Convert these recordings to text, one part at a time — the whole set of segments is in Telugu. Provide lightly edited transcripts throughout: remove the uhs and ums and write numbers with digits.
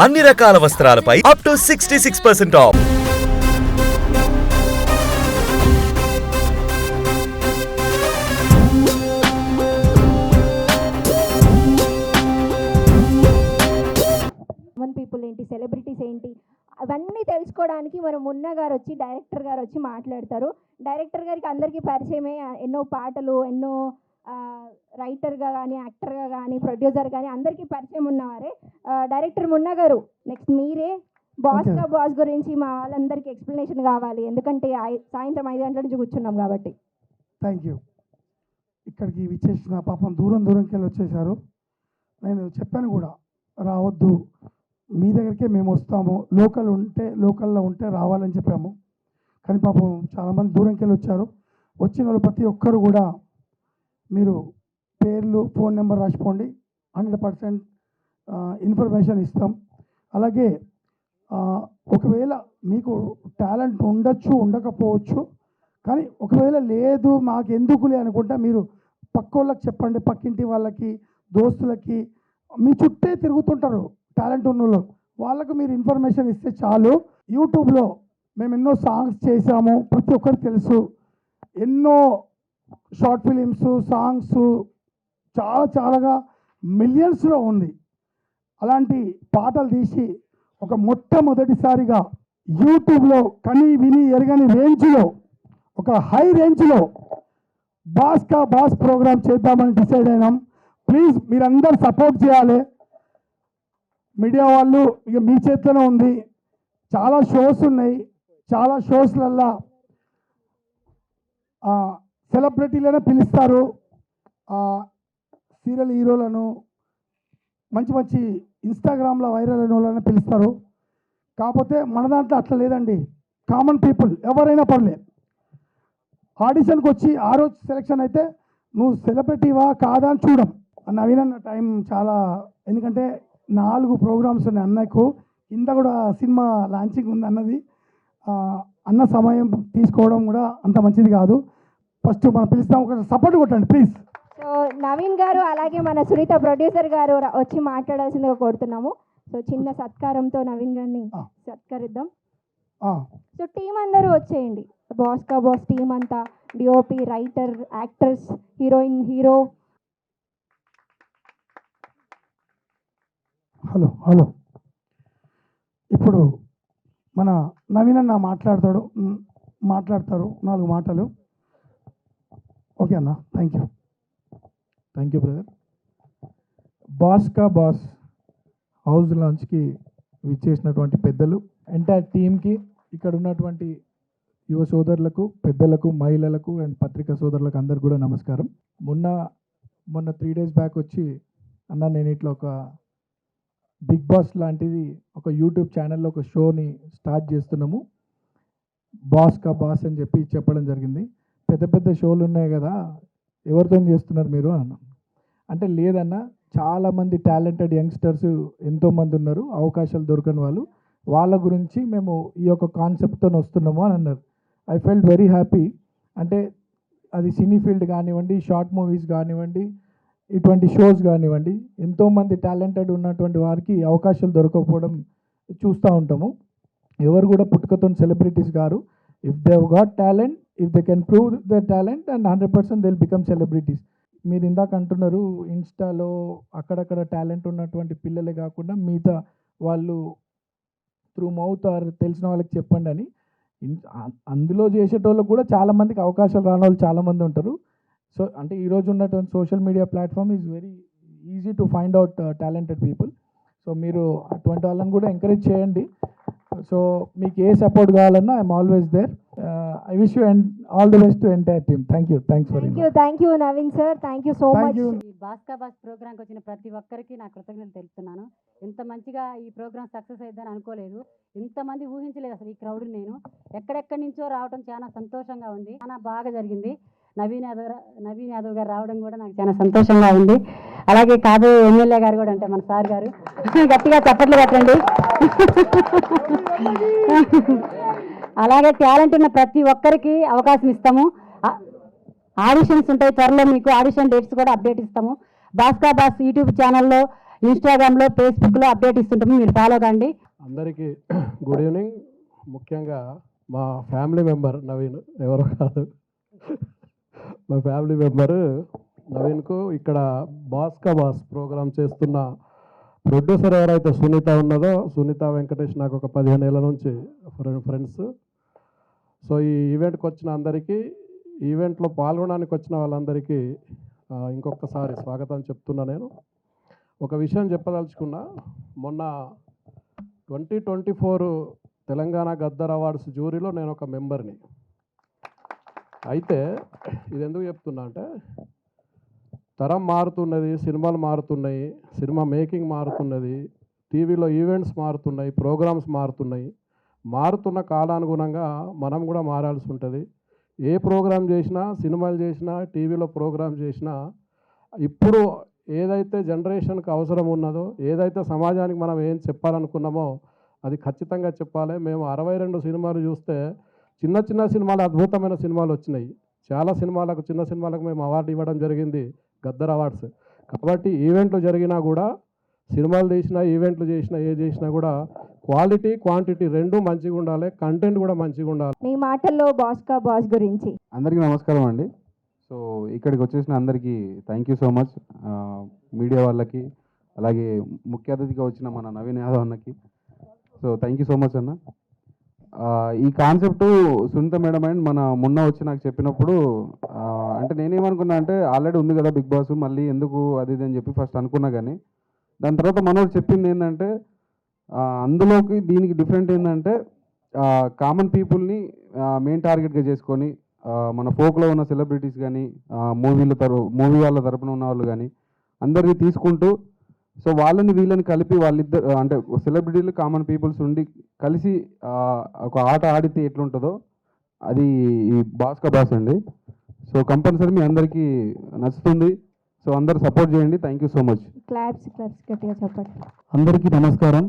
అన్ని రకాల వస్త్రాలపై అప్ టు 66% ఆఫ్. పీపుల్ ఏంటి, సెలబ్రిటీస్ ఏంటి, అవన్నీ తెలుసుకోవడానికి మన మున్నా గారు వచ్చి, డైరెక్టర్ గారు వచ్చి మాట్లాడతారు. డైరెక్టర్ గారికి అందరికీ పరిచయమే, ఎన్నో పాటలు, ఎన్నో రైటర్గా కానీ, యాక్టర్గా కానీ, ప్రొడ్యూసర్ కానీ అందరికీ పరిచయం ఉన్నవారే. డైరెక్టర్ మున్నా గారు, నెక్స్ట్ మీరే బాస్ గురించి మా వాళ్ళందరికీ ఎక్స్ప్లెనేషన్ కావాలి, ఎందుకంటే సాయంత్రం 5 గంటల నుంచి కూర్చున్నాం కాబట్టి. Thank you. ఇక్కడికి విచ్చేసిన పాపం దూరంకి వెళ్ళి వచ్చేసారు. నేను చెప్పాను కూడా, రావద్దు, మీ దగ్గరికే మేము వస్తాము, లోకల్లో ఉంటే రావాలని చెప్పాము. కానీ పాపం చాలామంది దూరంకి వెళ్ళి వచ్చారు. వచ్చిన వాళ్ళు ప్రతి ఒక్కరు కూడా మీరు పేర్లు, ఫోన్ నెంబర్ రాసిపోండి, 100% ఇన్ఫర్మేషన్ ఇస్తాం. అలాగే ఒకవేళ మీకు టాలెంట్ ఉండొచ్చు, ఉండకపోవచ్చు, కానీ ఒకవేళ లేదు మాకు ఎందుకులే అనుకుంటే మీరు పక్కోళ్ళకి చెప్పండి, పక్కింటి వాళ్ళకి, దోస్తులకి, మీ చుట్టే తిరుగుతుంటారు టాలెంట్ ఉన్న వాళ్ళకు మీరు ఇన్ఫర్మేషన్ ఇస్తే చాలు. యూట్యూబ్లో మేము ఎన్నో సాంగ్స్ చేసాము, ప్రతి ఒక్కరికి తెలుసు. ఎన్నో షార్ట్ ఫిలిమ్స్, సాంగ్స్ చాలాగా మిలియన్స్లో ఉంది. అలాంటి పాటలు తీసి ఒక మొట్టమొదటిసారిగా యూట్యూబ్లో కని విని ఎరగని రేంజ్లో, ఒక హై రేంజ్లో బాస్ ప్రోగ్రామ్ చేద్దామని డిసైడ్ అయినాం. ప్లీజ్ మీరందరూ సపోర్ట్ చేయాలి. మీడియా వాళ్ళు ఇక మీ చేతిలోనే ఉంది. చాలా షోస్ ఉన్నాయి, చాలా షోస్లల్లా సెలబ్రిటీలనే పిలుస్తారు, సీరియల్ హీరోలను, మంచి ఇన్స్టాగ్రామ్లో వైరల్ అయిన వాళ్ళని పిలుస్తారు. కాకపోతే మన దాంట్లో అట్లా లేదండి. కామన్ పీపుల్ ఎవరైనా పర్లేదు, ఆడిషన్కి వచ్చి ఆ రోజు సెలెక్షన్ అయితే నువ్వు సెలబ్రిటీవా కాదా అని చూడం. నవీన్ అన్న టైం చాలా, ఎందుకంటే 4 ప్రోగ్రామ్స్ ఉన్నాయి అన్నకు, కింద కూడా సినిమా లాంచింగ్ ఉంది అన్నది. అన్న సమయం తీసుకోవడం కూడా అంత మంచిది కాదు. ఫస్ట్ మనం పిలుస్తాం, ఒక సపోర్ట్ కొట్టండి ప్లీజ్. సో నవీన్ గారు, అలాగే మన సునీత ప్రొడ్యూసర్ గారు వచ్చి మాట్లాడాల్సిందిగా కోరుతున్నాము. సో చిన్న సత్కారంతో నవీన్ గారిని సత్కరిద్దాం. సో టీం అందరూ వచ్చేయండి, బాస్ టీం అంతా, DOP, writer, actors, heroine, hero. Hello ఇప్పుడు మన నవీన్ అన్న మాట్లాడతారు 4 మాటలు. ఓకే అన్న, thank you brother. Boss house లాంచ్కి విచ్చేసినటువంటి పెద్దలు, ఎంటైర్ టీమ్కి, ఇక్కడ ఉన్నటువంటి యువ సోదరులకు, పెద్దలకు, మహిళలకు అండ్ పత్రికా సోదరులకు అందరు కూడా నమస్కారం. మొన్న 3 days బ్యాక్ వచ్చి, అన్న నేను ఇట్లా ఒక బిగ్ బాస్ లాంటిది ఒక యూట్యూబ్ ఛానల్లో ఒక షోని స్టార్ట్ చేస్తున్నాము, బాస్ అని చెప్పడం జరిగింది. పెద్ద షోలు ఉన్నాయి కదా, ఎవరితో చేస్తున్నారు మీరు అన్న. అంటే లేదన్న, చాలామంది టాలెంటెడ్ యంగ్స్టర్స్ ఎంతోమంది ఉన్నారు, అవకాశాలు దొరకని వాళ్ళ గురించి మేము ఈ యొక్క కాన్సెప్ట్తో వస్తున్నాము అని అన్నారు. I felt very happy. అంటే అది సినీ ఫీల్డ్ కానివ్వండి, షార్ట్ మూవీస్ కానివ్వండి, ఇటువంటి షోస్ కానివ్వండి, ఎంతోమంది టాలెంటెడ్ ఉన్నటువంటి వారికి అవకాశాలు దొరకకపోవడం చూస్తూ ఉంటాము. ఎవరు కూడా పుట్టుకతో సెలబ్రిటీస్ గారు. If they have got talent, if they can prove the talent, and 100% they will become celebrities. మీరు ఇందాక అంటున్నారు, ఇన్స్టాలో అక్కడక్కడ టాలెంట్ ఉన్నటువంటి పిల్లలే కాకుండా మిగతా వాళ్ళు త్రూ మౌత్ ఆర్ తెలిసిన వాళ్ళకి చెప్పండి అని. అందులో చేసేటోళ్ళకి కూడా చాలామందికి అవకాశాలు రాని వాళ్ళు చాలామంది ఉంటారు. సో అంటే ఈరోజు ఉన్నటువంటి social media platform is very easy to find out talented people. So మీరు అటువంటి వాళ్ళని కూడా ఎంకరేజ్ చేయండి. సో మీకు ఏ సపోర్ట్ కావాలన్నా I'm always there. I wish you and all the best to entire team. Thank you Naveen sir, thank you so much. Boss ప్రోగ్రామ్కి వచ్చిన ప్రతి ఒక్కరికి నా కృతజ్ఞతలు తెలుపుతున్నాను. ఇంత మంచిగా ఈ ప్రోగ్రామ్ సక్సెస్ అయిద్దని అనుకోలేదు, ఇంతమంది ఊహించలేదు అసలు. ఈ క్రౌడ్ నేను ఎక్కడెక్కడి నుంచో రావడం చాలా సంతోషంగా ఉంది, చాలా బాగా జరిగింది. నవీన్ యాదవ్ గారు రావడం కూడా నాకు చాలా సంతోషంగా ఉంది. అలాగే కాదు ఎమ్మెల్యే గారు కూడా, అంటే మన సార్ గారు, గట్టిగా చప్పట్లు పెట్టండి. అలాగే టాలెంట్ ఉన్న ప్రతి ఒక్కరికి అవకాశం ఇస్తాము. ఆడిషన్స్ ఉంటాయి త్వరలో, మీకు ఆడిషన్ డేట్స్ కూడా అప్డేట్ ఇస్తాము. బాస్ యూట్యూబ్ ఛానల్లో ఇన్స్టాగ్రామ్లో ఫేస్బుక్లో అప్డేట్ ఇస్తుంటాము, మీరు ఫాలో కండి. అందరికీ గుడ్ ఈవినింగ్. ముఖ్యంగా మా ఫ్యామిలీ మెంబర్ నవీన్, ఎవరో కాదు, మా ఫ్యామిలీ మెంబరు నవీన్కు ఇక్కడ బాస్ కా బాస్ ప్రోగ్రామ్ చేస్తున్న ప్రొడ్యూసర్ ఎవరైతే సునీత ఉన్నదో, సునీత వెంకటేష్ నాకు ఒక 15 ఏళ్ళ నుంచి ఫ్రెండ్స్. సో ఈ ఈవెంట్కి వచ్చిన అందరికీ, ఈవెంట్లో పాల్గొనడానికి వచ్చిన వాళ్ళందరికీ ఇంకొకసారి స్వాగతం చెప్తున్నా. నేను ఒక విషయం చెప్పదలుచుకున్నా. మొన్న 2024 తెలంగాణ గద్దర్ అవార్డ్స్ జ్యూరీలో నేను ఒక మెంబర్ని. అయితే ఇది ఎందుకు చెప్తున్నా అంటే, తరం మారుతున్నది, సినిమాలు మారుతున్నాయి, సినిమా మేకింగ్ మారుతున్నది, టీవీలో ఈవెంట్స్ మారుతున్నాయి, ప్రోగ్రామ్స్ మారుతున్నాయి. మారుతున్న కాలానుగుణంగా మనం కూడా మారాల్సి ఉంటుంది. ఏ ప్రోగ్రామ్ చేసినా, సినిమాలు చేసినా, టీవీలో ప్రోగ్రామ్ చేసినా, ఇప్పుడు ఏదైతే జనరేషన్కి అవసరం ఉన్నదో, ఏదైతే సమాజానికి మనం ఏం చెప్పాలనుకున్నామో అది ఖచ్చితంగా చెప్పాలి. మేము 62 సినిమాలు చూస్తే చిన్న చిన్న సినిమాలు, అద్భుతమైన సినిమాలు వచ్చినాయి. చాలా సినిమాలకు, చిన్న సినిమాలకు మేము అవార్డు ఇవ్వడం జరిగింది, గద్దర్ అవార్డ్స్. కాబట్టి ఈవెంట్లు జరిగినా కూడా, సినిమాలు తీసినా, ఈవెంట్లు చేసినా, ఏ చేసినా కూడా క్వాలిటీ క్వాంటిటీ రెండు మంచిగా ఉండాలి, కంటెంట్ కూడా మంచిగా ఉండాలి. మీ మాటల్లో బాస్ కా బాస్ గురించి. అందరికీ నమస్కారం అండి. సో ఇక్కడికి వచ్చేసిన అందరికీ thank you so much. Media వాళ్ళకి, అలాగే ముఖ్య అతిథిగా వచ్చిన మన నవీన్ యాదవ్ అన్నకి so thank you so much అన్న. ఈ కాన్సెప్ట్ సునీత మేడం అండ్ మన మొన్న వచ్చి నాకు చెప్పినప్పుడు అంటే నేనేమనుకున్నా అంటే ఆల్రెడీ ఉంది కదా బిగ్ బాస్, మళ్ళీ ఎందుకు అది ఇది అని చెప్పి ఫస్ట్ అనుకున్నా. కానీ దాని తర్వాత మనోడు చెప్పింది ఏంటంటే, అందులోకి దీనికి డిఫరెంట్ ఏంటంటే కామన్ పీపుల్ని మెయిన్ టార్గెట్గా చేసుకొని మన ఫోక్లో ఉన్న సెలబ్రిటీస్ కానీ, మూవీ వాళ్ళ తరపున ఉన్న వాళ్ళు కానీ అందరినీ తీసుకుంటూ, సో వాళ్ళని వీళ్ళని కలిపి వాళ్ళిద్దరు అంటే సెలబ్రిటీలు కామన్ పీపుల్స్ ఉండి కలిసి ఒక ఆట ఆడితే ఎట్లుంటుందో అది ఈ బాస్ కా బాస్ అండి. సో కంపల్సరీ మీ అందరికీ నచ్చుతుంది. సో అందరు సపోర్ట్ చేయండి. Thank you so much. Claps గట్టిగా చెప్పండి. అందరికీ నమస్కారం.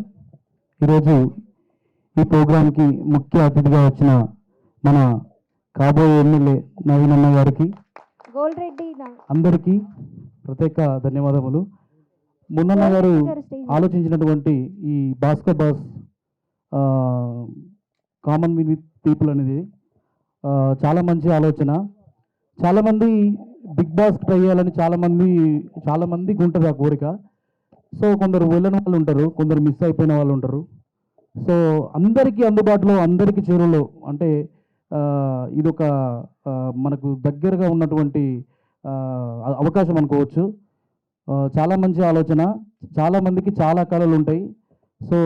ఈరోజు ఈ ప్రోగ్రాంకి ముఖ్య అతిథిగా వచ్చిన మన కాబోయే ఎమ్మెల్యే నవీన్ అన్న గారికి, గోల్డ్ రెడ్డి అందరికీ ప్రత్యేక ధన్యవాదములు. మున్నన్న గారు ఆలోచించినటువంటి ఈ Bhaskar boss common with people అనేది చాలా మంచి ఆలోచన. చాలామంది బిగ్ బాస్ ట్రై చేయాలని చాలామందికి ఉంటుంది ఆ కోరిక. సో కొందరు వెళ్ళని వాళ్ళు ఉంటారు, కొందరు మిస్ అయిపోయిన వాళ్ళు ఉంటారు. సో అందరికీ అందుబాటులో, అందరికీ చేరువలో అంటే ఇదొక మనకు దగ్గరగా ఉన్నటువంటి అవకాశం అనుకోవచ్చు. చాలా మంచి ఆలోచన. చాలామందికి చాలా కళలు ఉంటాయి. సో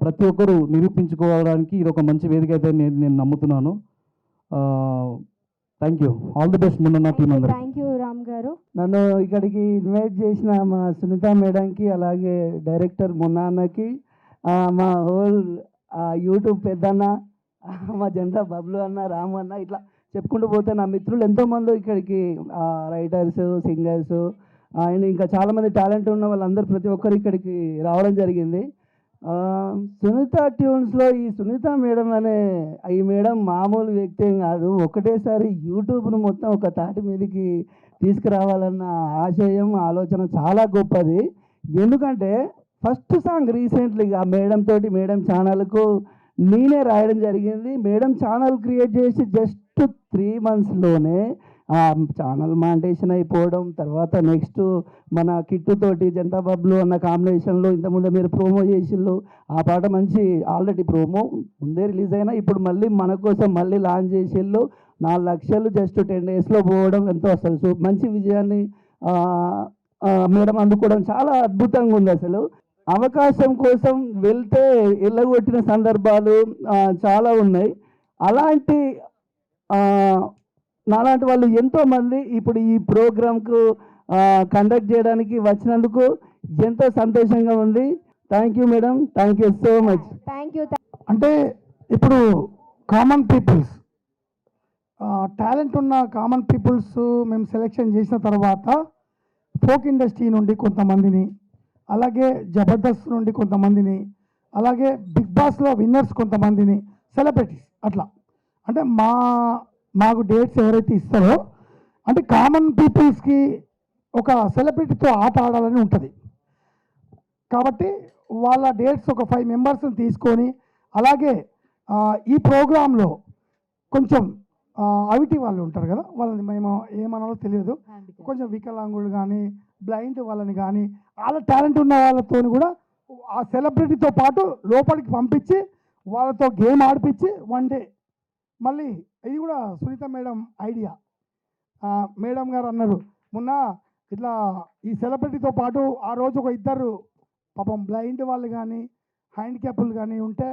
ప్రతి ఒక్కరూ నిరూపించుకోవడానికి ఇది ఒక మంచి వేదిక అయితే నేను నమ్ముతున్నాను. Thank you. All the best Munna team అందరూ. థ్యాంక్ యూ రామ్ గారు. నన్ను ఇక్కడికి ఇన్వైట్ చేసిన మా సునీత మేడంకి, అలాగే డైరెక్టర్ మున్నా అన్నకి, మా హోల్ యూట్యూబ్ పెద్దన్న, మా జనతా బబ్లు అన్న, రాము అన్న, ఇట్లా చెప్పుకుంటూ పోతే నా మిత్రులు ఎంతోమంది ఇక్కడికి రైటర్స్, సింగర్స్ అండ్ ఇంకా చాలామంది టాలెంట్ ఉన్న వాళ్ళందరూ ప్రతి ఒక్కరు ఇక్కడికి రావడం జరిగింది. సునీత ట్యూన్స్లో ఈ సునీత మేడం అనే ఈ మేడం మామూలు వ్యక్తి ఏం కాదు. ఒకటేసారి యూట్యూబ్ను మొత్తం ఒక తాటి మీదకి తీసుకురావాలన్న ఆశయం, ఆలోచన చాలా గొప్పది. ఎందుకంటే ఫస్ట్ సాంగ్ రీసెంట్లీగా మేడం తోటి, మేడం ఛానల్కు నేనే రాయడం జరిగింది. మేడం ఛానల్ క్రియేట్ చేసి జస్ట్ 3 monthsలోనే ఛానల్ మాంటేషన్ అయిపోవడం, తర్వాత నెక్స్ట్ మన కిట్టుతోటి జనతా బబ్లు అన్న కాంబినేషన్లో ఇంతకుముందు మీరు ప్రోమో చేసిళ్ళు. ఆ పాట మంచి ఆల్రెడీ ప్రోమో ముందే రిలీజ్ అయినా ఇప్పుడు మళ్ళీ మన కోసం మళ్ళీ లాంచ్ చేసిళ్ళు. 4 లక్షలు జస్ట్ 10 daysలో పోవడం ఎంతో అసలు సో మంచి విజయాన్ని మేడం అందుకోవడం చాలా అద్భుతంగా ఉంది. అసలు అవకాశం కోసం వెళ్తే వెళ్ళగొట్టిన సందర్భాలు చాలా ఉన్నాయి. అలాంటి నాలాంటి వాళ్ళు ఎంతోమంది ఇప్పుడు ఈ ప్రోగ్రామ్కు కండక్ట్ చేయడానికి వచ్చినందుకు ఎంతో సంతోషంగా ఉంది. Thank you madam, thank you so much. Thank you. అంటే ఇప్పుడు కామన్ పీపుల్స్, టాలెంట్ ఉన్న కామన్ పీపుల్స్ మేము సెలెక్షన్ చేసిన తర్వాత ఫోక్ ఇండస్ట్రీ నుండి కొంతమందిని, అలాగే జబర్దస్త్ నుండి కొంతమందిని, అలాగే బిగ్ బాస్లో విన్నర్స్ కొంతమందిని, సెలబ్రిటీస్ అట్లా అంటే మాకు డేట్స్ ఎవరైతే ఇస్తారో అంటే కామన్ పీపుల్స్కి ఒక సెలబ్రిటీతో ఆట ఆడాలని ఉంటుంది. కాబట్టి వాళ్ళ డేట్స్ ఒక 5 మెంబర్స్ని తీసుకొని, అలాగే ఈ ప్రోగ్రాంలో కొంచెం అవిటి వాళ్ళు ఉంటారు కదా, వాళ్ళని మేము ఏమనాలో తెలియదు, కొంచెం వికలాంగులు కానీ బ్లైండ్ వాళ్ళని కానీ వాళ్ళ టాలెంట్ ఉన్న వాళ్ళతో కూడా ఆ సెలబ్రిటీతో పాటు లోపలికి పంపించి వాళ్ళతో గేమ్ ఆడిపించి 1 డే మళ్ళీ ఇది కూడా సునీత మేడం ఐడియా. మేడం గారు అన్నారు మొన్న ఇట్లా ఈ సెలబ్రిటీతో పాటు ఆ రోజు ఒక 2 పాపం బ్లైండ్ వాళ్ళు కానీ హ్యాండిక్యాప్లు కానీ ఉంటే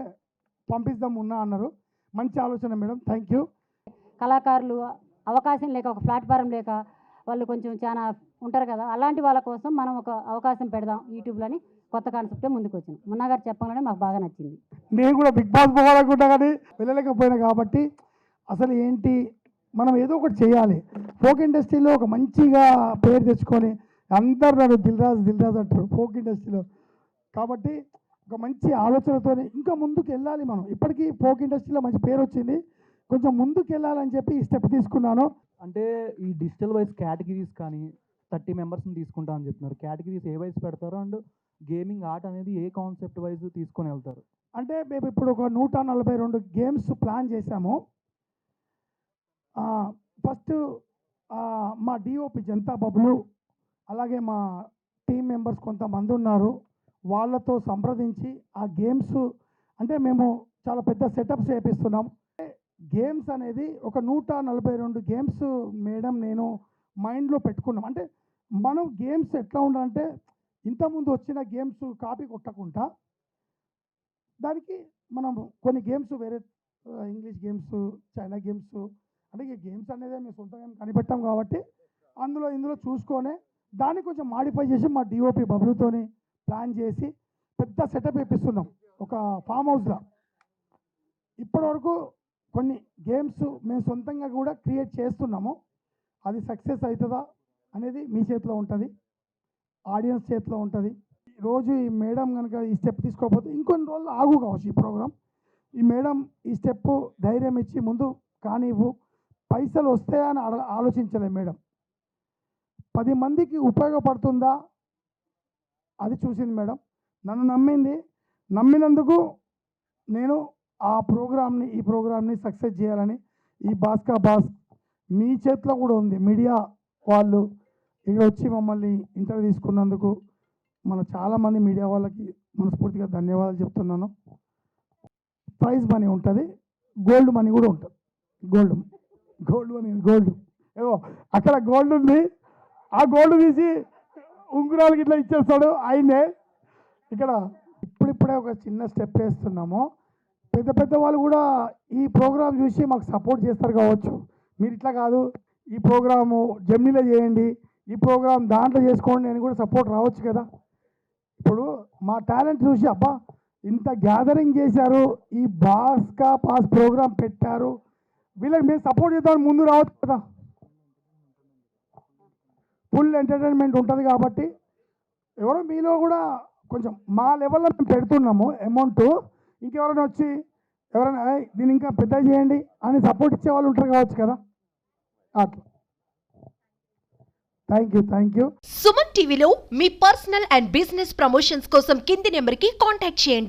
పంపిస్తాం అన్నారు. మంచి ఆలోచన మేడం, థ్యాంక్ యూ. కళాకారులు అవకాశం లేక, ఒక ప్లాట్ఫారం లేక వాళ్ళు కొంచెం చాలా ఉంటారు కదా, అలాంటి వాళ్ళ కోసం మనం ఒక అవకాశం పెడదాం యూట్యూబ్లోని కొత్త కాన్సెప్టే ముందుకు వచ్చినాం. మున్నా గారు చెప్పగానే మాకు బాగా నచ్చింది. నేను కూడా బిగ్ బాస్ పోవాలనుకుంటా కానీ వెళ్ళలేకపోయినా కాబట్టి అసలు ఏంటి మనం ఏదో ఒకటి చేయాలి. ఫోక్ ఇండస్ట్రీలో ఒక మంచిగా పేరు తెచ్చుకొని అందరు నన్ను దిల్రాజ్ అంటారు ఫోక్ ఇండస్ట్రీలో. కాబట్టి ఒక మంచి ఆలోచనతో ఇంకా ముందుకు వెళ్ళాలి మనం. ఇప్పటికీ ఫోక్ ఇండస్ట్రీలో మంచి పేరు వచ్చింది, కొంచెం ముందుకు వెళ్ళాలని చెప్పి ఈ స్టెప్ తీసుకున్నాను. అంటే ఈ డిజిటల్ వైజ్ కేటగిరీస్ కానీ 30 మెంబర్స్ని తీసుకుంటా అని చెప్తున్నారు. కేటగిరీస్ ఏ వైజ్ పెడతారు అండ్ గేమింగ్ ఆర్ట్ అనేది ఏ కాన్సెప్ట్ వైజ్ తీసుకొని వెళ్తారు? అంటే మేము ఇప్పుడు ఒక 142 గేమ్స్ ప్లాన్ చేశాము. ఫస్ట్ మా డిఓపి జనతా బబులు, అలాగే మా టీం మెంబర్స్ కొంతమంది ఉన్నారు, వాళ్ళతో సంప్రదించి ఆ గేమ్స్ అంటే మేము చాలా పెద్ద సెటప్స్ చేపిస్తున్నాం. గేమ్స్ అనేది ఒక 142 గేమ్స్ మేడం నేను మైండ్లో పెట్టుకున్నాం. అంటే మనం గేమ్స్ ఎట్లా ఉండాలంటే ఇంతకుముందు వచ్చిన గేమ్స్ కాపీ కొట్టకుండా దానికి మనం కొన్ని గేమ్స్ వేరే ఇంగ్లీష్ గేమ్స్, చైనా గేమ్స్, అంటే ఈ గేమ్స్ అనేది మేము సొంతంగా కనిపెట్టాం కాబట్టి ఇందులో చూసుకొని దాన్ని కొంచెం మాడిఫై చేసి మా డిఓపి బబులుతోని ప్లాన్ చేసి పెద్ద సెటప్ వేపిస్తున్నాం ఒక ఫామ్ హౌస్లో. ఇప్పటివరకు కొన్ని గేమ్స్ మేము సొంతంగా కూడా క్రియేట్ చేస్తున్నాము. అది సక్సెస్ అవుతుందా అనేది మీ చేతిలో ఉంటుంది, ఆడియన్స్ చేతిలో ఉంటుంది. రోజు ఈ మేడం కనుక ఈ స్టెప్ తీసుకోకపోతే ఇంకొన్ని రోజులు ఆగు కావచ్చు ఈ ప్రోగ్రాం. ఈ మేడం ఈ స్టెప్ ధైర్యం ఇచ్చి ముందు కానివ్వు, పైసలు వస్తాయని ఆలోచించలే మేడం, 10 మందికి ఉపయోగపడుతుందా అది చూసింది మేడం. నన్ను నమ్మినందుకు నేను ఈ ప్రోగ్రామ్ని సక్సెస్ చేయాలని ఈ బాస్కా బాస్ మీ చేతిలో కూడా ఉంది. మీడియా వాళ్ళు ఇక్కడ వచ్చి మమ్మల్ని ఇంటర్వ్యూ తీసుకున్నందుకు మన చాలామంది మీడియా వాళ్ళకి మనస్ఫూర్తిగా ధన్యవాదాలు చెప్తున్నాను. ప్రైజ్ మనీ ఉంటుంది, గోల్డ్ మనీ కూడా ఉంటుంది. గోల్డ్ ఏవో అక్కడ గోల్డ్ ఉంది, ఆ గోల్డ్ తీసి ఉంగురాలకి ఇట్లా ఇచ్చేస్తాడు ఆయనే. ఇక్కడ ఇప్పుడిప్పుడే ఒక చిన్న స్టెప్ వేస్తున్నాము. పెద్ద వాళ్ళు కూడా ఈ ప్రోగ్రాం చూసి మాకు సపోర్ట్ చేస్తారు కావచ్చు. మీరు ఇట్లా కాదు, ఈ ప్రోగ్రాము జెమినీలో చేయండి, ఈ ప్రోగ్రాం దాంట్లో చేసుకోండి అని కూడా సపోర్ట్ రావచ్చు కదా. ఇప్పుడు మా టాలెంట్ చూసి అబ్బా ఇంత గ్యాదరింగ్ చేశారు, ఈ బాస్కా పాస్ ప్రోగ్రాం పెట్టారు, వీళ్ళకి మేము సపోర్ట్ చేద్దామని ముందు రావచ్చు కదా. ఫుల్ ఎంటర్టైన్మెంట్ ఉంటుంది కాబట్టి ఎవరో మీలో కూడా కొంచెం మా లెవెల్లో మేము పెడుతున్నాము అమౌంట్. ఇంకెవరైనా వచ్చి ఎవరైనా దీన్ని ఇంకా పెద్ద చేయండి అని సపోర్ట్ ఇచ్చే వాళ్ళు ఉంటారు కావచ్చు కదా. అట్లా థ్యాంక్ యూ. సుమన్ టీవీలో మీ పర్సనల్ అండ్ బిజినెస్ ప్రమోషన్స్ కోసం కింది నెంబర్కి కాంటాక్ట్ చేయండి.